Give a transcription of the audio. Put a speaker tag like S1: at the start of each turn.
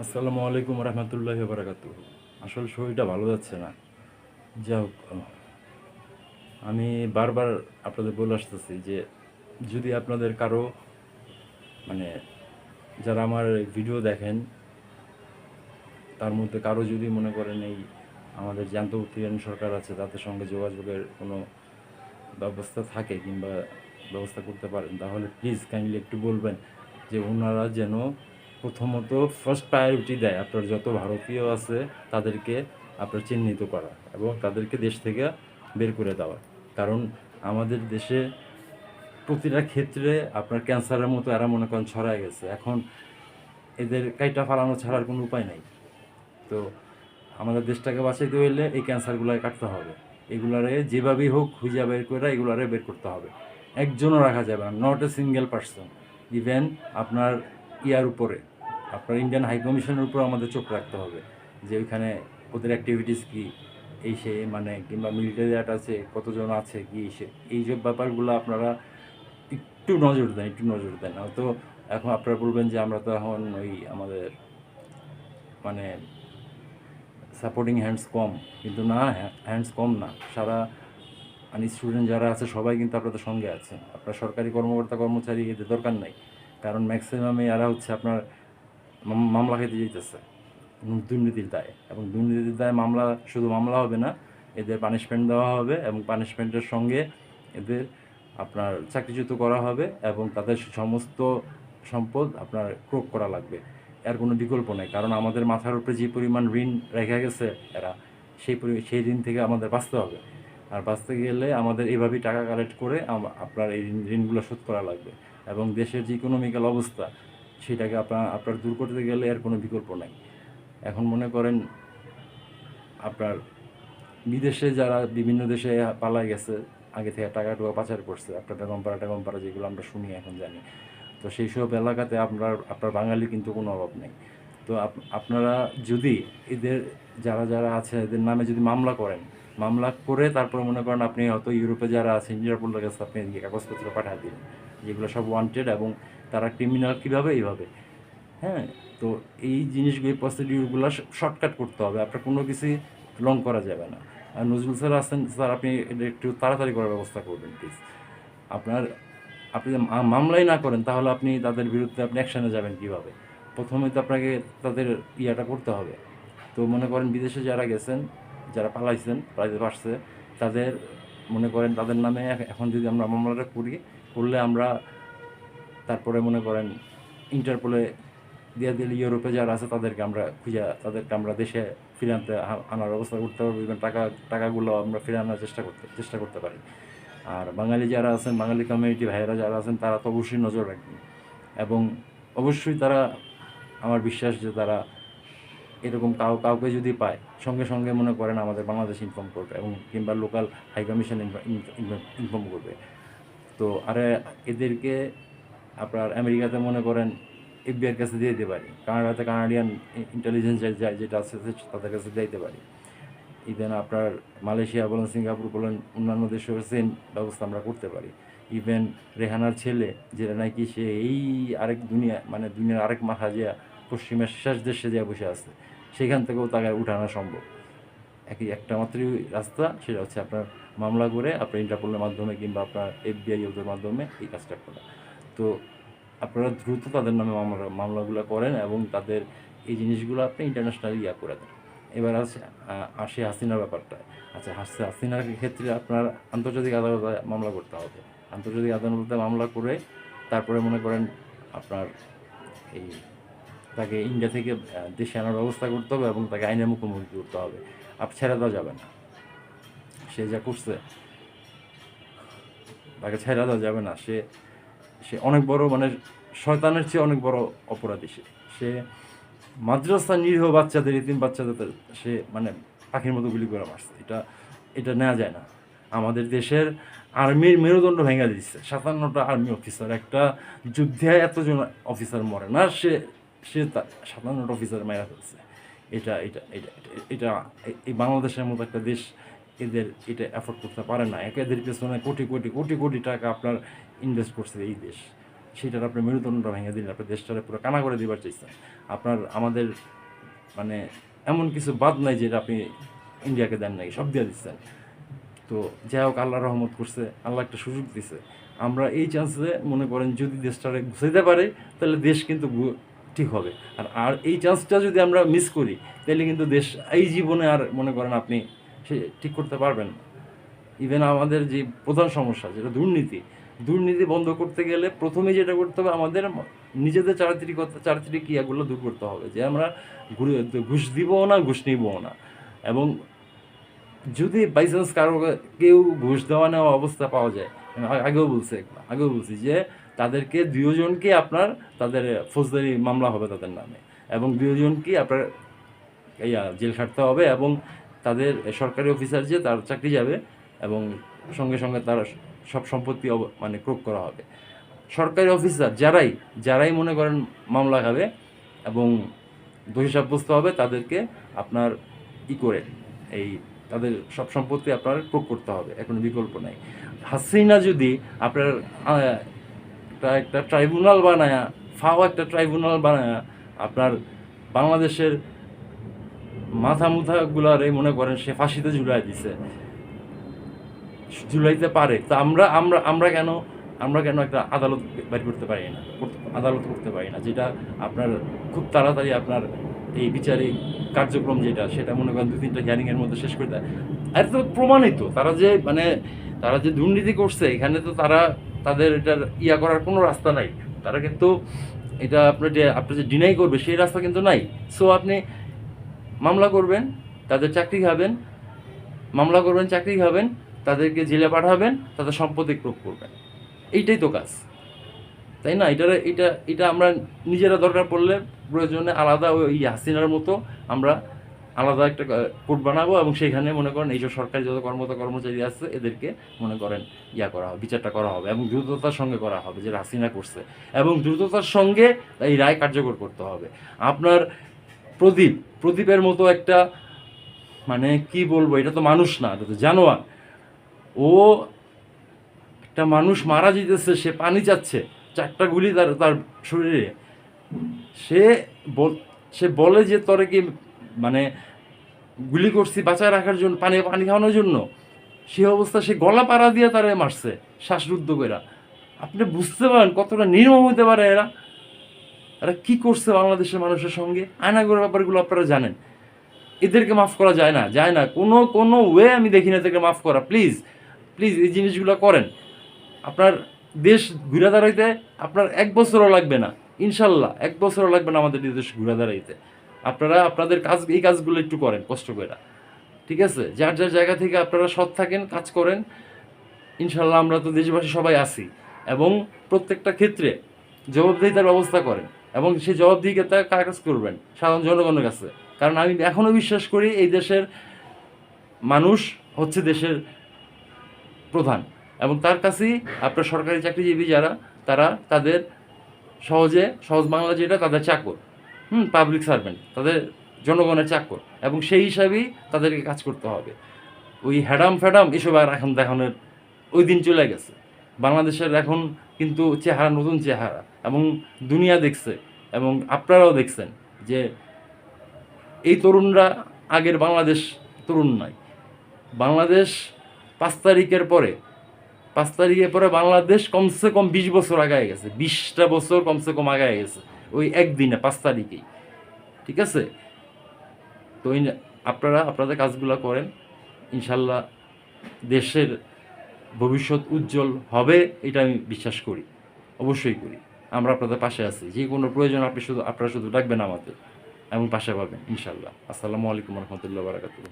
S1: আসসালামু আলাইকুম রহমতুল্লাহি বারাকাতুহ। আসলে শরীরটা ভালো যাচ্ছে না। যা হোক, আমি বারবার আপনাদের বলে আসতেছি যে যদি আপনাদের কারো মানে যারা আমার ভিডিও দেখেন তার মধ্যে কারো যদি মনে করেন এই আমাদের যে আন্তর্বর্তীকালীন সরকার আছে তাদের সঙ্গে যোগাযোগের কোনো ব্যবস্থা থাকে কিংবা ব্যবস্থা করতে পারেন, তাহলে প্লিজ কাইন্ডলি একটু বলবেন যে ওনারা যেন প্রথমত ফার্স্ট প্রায়োরিটি দেয় আপনার যত ভারতীয় আছে তাদেরকে আপনার চিহ্নিত করা এবং তাদেরকে দেশ থেকে বের করে দেওয়া। কারণ আমাদের দেশে প্রতিটা ক্ষেত্রে আপনার ক্যান্সারের মতো এরা মনে করেন ছড়ায় গেছে। এখন এদের কাইটা ফালানো ছাড়ার কোনো উপায় নাই। তো আমাদের দেশটাকে বাঁচাইতে হইলে এই ক্যান্সারগুলোকে কাটতে হবে। এগুলারে যেভাবেই হোক খুঁজে বের করে এগুলারে বের করতে হবে। একজনও রাখা যাবে না, not a single person. Even আপনার ইয়ার উপরে আপনার ইন্ডিয়ান হাই কমিশনের উপর আমাদের চোখ রাখতে হবে যে ওইখানে ওদের অ্যাক্টিভিটিস কী, এই সে মানে কিংবা মিলিটারি আছে কতজন আছে কি সে এইসব ব্যাপারগুলো আপনারা একটু নজর দেন হয়তো। এখন আপনারা বলবেন যে আমরা তো এখন ওই আমাদের মানে সাপোর্টিং হ্যান্ডস কম, কিন্তু না, হ্যান্ডস কম না। সারা মানে স্টুডেন্ট যারা আছে সবাই কিন্তু আপনাদের সঙ্গে আছে। আপনার সরকারি কর্মকর্তা কর্মচারী এদের দরকার নাই, কারণ ম্যাক্সিমামে এরা হচ্ছে আপনার মামলা খেতে যেতেছে দুর্নীতির দায়ে, এবং দুর্নীতির দায়ে মামলা শুধু মামলা হবে না, এদের পানিশমেন্ট দেওয়া হবে এবং পানিশমেন্টের সঙ্গে এদের আপনার চাকরিচ্যুত করা হবে এবং তাদের সমস্ত সম্পদ আপনার ক্রোক করা লাগবে। এর কোনো বিকল্প নেই, কারণ আমাদের মাথার উপরে যে পরিমাণ ঋণ রেখে গেছে এরা, সেই ঋণ থেকে আমাদের বাঁচতে হবে। আর বাঁচতে গেলে আমাদের এভাবেই টাকা কালেক্ট করে আপনার এই ঋণগুলো শোধ করা লাগবে। এবং দেশের যে ইকোনমিক্যাল অবস্থা সেটাকে আপনার দূর করতে গেলে এর কোনো বিকল্প নাই। এখন মনে করেন আপনার বিদেশে যারা বিভিন্ন দেশে পালায় গেছে, আগে থেকে টাকা টুকা পাচার করছে, আপনার টেকম পাড়া যেগুলো আমরা শুনি এখন জানি, তো সেই সব এলাকাতে আপনার বাঙালি কিন্তু কোনো অভাব নেই। তো আপনারা যদি এদের যারা আছে এদের নামে যদি মামলা করেন, মামলা করে তারপর মনে করেন আপনি হয়তো ইউরোপে যারা আছে ইন্টারপোলের কাছে আপনি এদিকে কাগজপত্র পাঠিয়ে দিন যেগুলো সব ওয়ান্টেড এবং তারা ক্রিমিনাল কীভাবে এইভাবে। হ্যাঁ, তো এই জিনিসগুলো প্রসিডিউরগুলো শর্টকাট করতে হবে, আপনার কোনো কিছুই লং করা যাবে না। আর নজরুল স্যার আছেন, স্যার আপনি এটা একটু তাড়াতাড়ি করার ব্যবস্থা করবেন প্লিজ। আপনার আপনি যদি মামলাই না করেন তাহলে আপনি তাদের বিরুদ্ধে আপনি অ্যাকশানে যাবেন কীভাবে? প্রথমে তো আপনাকে তাদের ইয়াটা করতে হবে। তো মনে করেন বিদেশে যারা গেছেন, যারা পালাইতে পারছে, তাদের মনে করেন তাদের নামে এখন যদি আমরা মামলাটা করলে আমরা তারপরে মনে করেন ইন্টারপোলে দিয়ে দিলে ইউরোপে যারা আছে তাদেরকে আমরা দেশে ফিরে আনার ব্যবস্থা করতে পারবো। ইভেন টাকাগুলো আমরা ফিরে আনার চেষ্টা করতে পারি। আর বাঙালি যারা আছেন, বাঙালি কমিউনিটি ভাইয়েরা যারা আছেন, তারা তো অবশ্যই নজর রাখবেন এবং অবশ্যই তারা, আমার বিশ্বাস যে তারা এরকম কাউকে যদি পায় সঙ্গে সঙ্গে মনে করেন আমাদের বাংলাদেশ ইনফর্ম করবে এবং কিংবা লোকাল হাই কমিশন ইনফর্ম করবে। তো আরে এদেরকে আপনার আমেরিকাতে মনে করেন এফবিআইয়ের কাছে দিয়ে দিতে পারি, কানাডাতে কানাডিয়ান ইন্টেলিজেন্স যেটা আছে তাদের কাছে দিতে পারি। ইভেন আপনার মালয়েশিয়া বলেন, সিঙ্গাপুর বলেন, অন্যান্য দেশেও সেম ব্যবস্থা আমরা করতে পারি। ইভেন রেহানার ছেলে যেটা নাকি সে এই আরেক দুনিয়া মানে দুনিয়ার আরেক মাথা যে পশ্চিমের শেষ দেশে যে বসে আছে, সেখান থেকেও তাকে উঠানো সম্ভব। একটা মাত্রই রাস্তা, সেটা হচ্ছে আপনার মামলা করে আপনার ইন্টারপোলের মাধ্যমে কিংবা আপনার এফবিআই ওদের মাধ্যমে এই কাজটা করা। তো আপনারা দ্রুত তাদের নামে মামলাগুলো করেন এবং তাদের এই জিনিসগুলো আপনি ইন্টারন্যাশনাল করে দেন। এবার আসে হাসিনার ব্যাপারটা। আচ্ছা, হাসিনার ক্ষেত্রে আপনার আন্তর্জাতিক আদালতে মামলা করতে হবে। আন্তর্জাতিক আদালতে মামলা করে তারপরে মনে করেন আপনার এই তাকে ইন্ডিয়া থেকে দেশে আনার ব্যবস্থা করতে হবে এবং তাকে আইনের মুখোমুখি করতে হবে। ছেড়ে দেওয়া যাবে না। সে যা করছে তাকে ছেড়ে দেওয়া যাবে না। সে সে অনেক বড় মানে শয়তানের চেয়ে অনেক বড় অপরাধী। সে মাদ্রাসা নিরীহ বাচ্চাদের, ইতিম বাচ্চাদের সে মানে পাখির মতো গুলি করে মারছে। এটা নেওয়া যায় না। আমাদের দেশের আর্মির মেরুদণ্ড ভেঙে দিচ্ছে। 57টা আর্মি অফিসার, একটা যুদ্ধে এতজন অফিসার মরে না, সে সে 57টা অফিসার মেরা ফেলছে। এটা এটা এটা এটা এই বাংলাদেশের মতো একটা দেশ এটা অ্যাফোর্ড করতে পারে না। এদের পেছনে কোটি কোটি টাকা আপনার ইনভেস্ট করছে এই দেশ। সেটার আপনি মেরুদণ্ডটা ভেঙে দিলেন, আপনার দেশটারে পুরো কানা করে দিবার চাইছেন। আপনার আমাদের মানে এমন কিছু বাদ নাই যেটা আপনি ইন্ডিয়াকে দেন নাই, সব দিয়ে দিচ্ছেন। তো যাই হোক, আল্লাহ রহমত করছে, আল্লাহ একটা সুযোগ দিছে। আমরা এই চান্সে মনে করেন যদি দেশটারে গুছাইতে পারে তাহলে দেশ কিন্তু ঠিক হবে। আর এই চান্সটা যদি আমরা মিস করি তাহলে কিন্তু দেশ এই জীবনে আর মনে করেন আপনি সে ঠিক করতে পারবেন না। ইভেন আমাদের যে প্রধান সমস্যা যেটা দুর্নীতি বন্ধ করতে গেলে প্রথমে যেটা করতে হবে, আমাদের নিজেদের চারিত্রিক ক্রিয়াগুলো দূর করতে হবে, যে আমরা ঘুষ দিবও না, ঘুষ নিবও না। এবং যদি বাইচান্স কেউ ঘুষ দেওয়া নেওয়া অবস্থা পাওয়া যায়, আগেও বলছি যে তাদেরকে দুজনকে আপনার তাদের ফৌজদারি মামলা হবে তাদের নামে, এবং দুজনকে আপনার জেল খাটতে হবে, এবং তাদের সরকারি অফিসার যে তার চাকরি যাবে, এবং সঙ্গে সঙ্গে তার সব সম্পত্তি মানে ক্রোক করা হবে। সরকারি অফিসার যারাই মনে করেন মামলা খাবে এবং দোষী সাব্যস্ত হবে, তাদেরকে আপনার করে তাদের সব সম্পত্তি আপনার ক্রোক করতে হবে, এখন বিকল্প নাই। হাসিনা যদি আপনার একটা ট্রাইব্যুনাল বানায়, একটা ট্রাইব্যুনাল বানায় আপনার বাংলাদেশের মুথাগুলার মনে করেন সে ফাঁসিতে ঝুলাইতে পারে, তো আমরা কেন একটা আদালত বের করতে পারি না, আদালত করতে পারি না, যেটা আপনার খুব তাড়াতাড়ি আপনার এই বিচারিক কার্যক্রম সেটা মনে করেন 2-3টা হিয়ারিংয়ের মধ্যে শেষ করে দেয়। আর তো প্রমাণিত তারা যে দুর্নীতি করছে, এখানে তো তাদের এটার করার কোনো রাস্তা নাই। তারা কিন্তু এটা আপনি যে ডিনাই করবে সেই রাস্তা কিন্তু নাই। সো আপনি মামলা করবেন, তাদের চাকরি খাবেন, তাদেরকে জেলে পাঠাবেন, তাদের সম্পত্তি ক্রোক করবেন, এইটাই তো কাজ, তাই না? এটা আমরা নিজেরা দরকার পড়লে প্রয়োজনে আলাদা ওই হাসিনার মতো আমরা আলাদা একটা কোর্ট বানাবো, এবং সেইখানে মনে করেন এইসব সরকারি যত কর্মচারী আছে এদেরকে মনে করেন করা হবে, বিচারটা করা হবে, এবং দ্রুততার সঙ্গে করা হবে, যেটা হাসিনা করছে, এবং দ্রুততার সঙ্গে এই রায় কার্যকর করতে হবে। আপনার প্রদীপের মতো একটা মানে কি বলবো, এটা তো মানুষ না, এটা তো জানোয়ার। ও একটা মানুষ মারা যেতেছে, সে পানি চাচ্ছে, 4টা গুলি তার শরীরে, সে বলে যে তোরে কি মানে গুলি করছি বাঁচায় রাখার জন্য, পানি খাওয়ানোর জন্য, সে অবস্থা সে গলা পাড়া দিয়ে তারে মারছে শ্বাসরুদ্ধ করে। আপনি বুঝতে পারেন কতটা নির্মম হতে পারে এরা কি করছে বাংলাদেশের মানুষের সঙ্গে। আয়নাগরের ব্যাপারগুলো আপনারা জানেন, এদেরকে মাফ করা যায় না, কোনো ওয়ে আমি দেখি না এদেরকে মাফ করা। প্লিজ এই জিনিসগুলো করেন। আপনার দেশ ঘুরে দাঁড়াইতে আপনার 1 বছরও লাগবে না, ইনশাল্লাহ 1 বছরও লাগবে না আমাদের দেশ ঘুরে দাঁড়াইতে। আপনারা আপনাদের এই কাজগুলো একটু করেন কষ্ট করে, ঠিক আছে? যার জায়গা থেকে আপনারা সৎ থাকেন, কাজ করেন, ইনশাল্লাহ আমরা তো দেশবাসী সবাই আছি, এবং প্রত্যেকটা ক্ষেত্রে জবাবদিহিতার ব্যবস্থা করেন, এবং সেই জবাবদিহিতা কাজ করবেন সাধারণ জনগণের কাছে। কারণ আমি এখনও বিশ্বাস করি এই দেশের মানুষ হচ্ছে দেশের প্রধান, এবং তার কাছেই আপনার সরকারি চাকরিজীবী যারা তাদের সহজ বাংলা যেটা তাদের চাকর, পাবলিক সার্ভেন্ট, তাদের জনগণের চাকর, এবং সেই হিসাবেই তাদেরকে কাজ করতে হবে। ওই ফ্যাডাম এসব আর এখন দেখানোর ওই দিন চলে গেছে। বাংলাদেশের এখন কিন্তু নতুন চেহারা, এবং দুনিয়া দেখছে, এবং আপনারাও দেখছেন যে এই তরুণরা আগের বাংলাদেশ তরুণ নয়। বাংলাদেশ 5 তারিখের পরে বাংলাদেশ কমসে কম 20 বছর আগায় গেছে, 20টা বছর কমসে কম আগায় গেছে ওই একদিনে 5 তারিখেই, ঠিক আছে? তো আপনারা আপনাদের কাজগুলো করেন, ইনশাল্লাহ দেশের ভবিষ্যৎ উজ্জ্বল হবে, এটা আমি বিশ্বাস করি, অবশ্যই করি। আমরা আপনাদের পাশে আছি, যে কোনো প্রয়োজন আপনারা শুধু ডাকবেন আমাদের, এবং পাশে পাবেন ইনশাল্লাহ। আসসালামু আলাইকুম রহমতুল্লাহ বারাকাতুহু।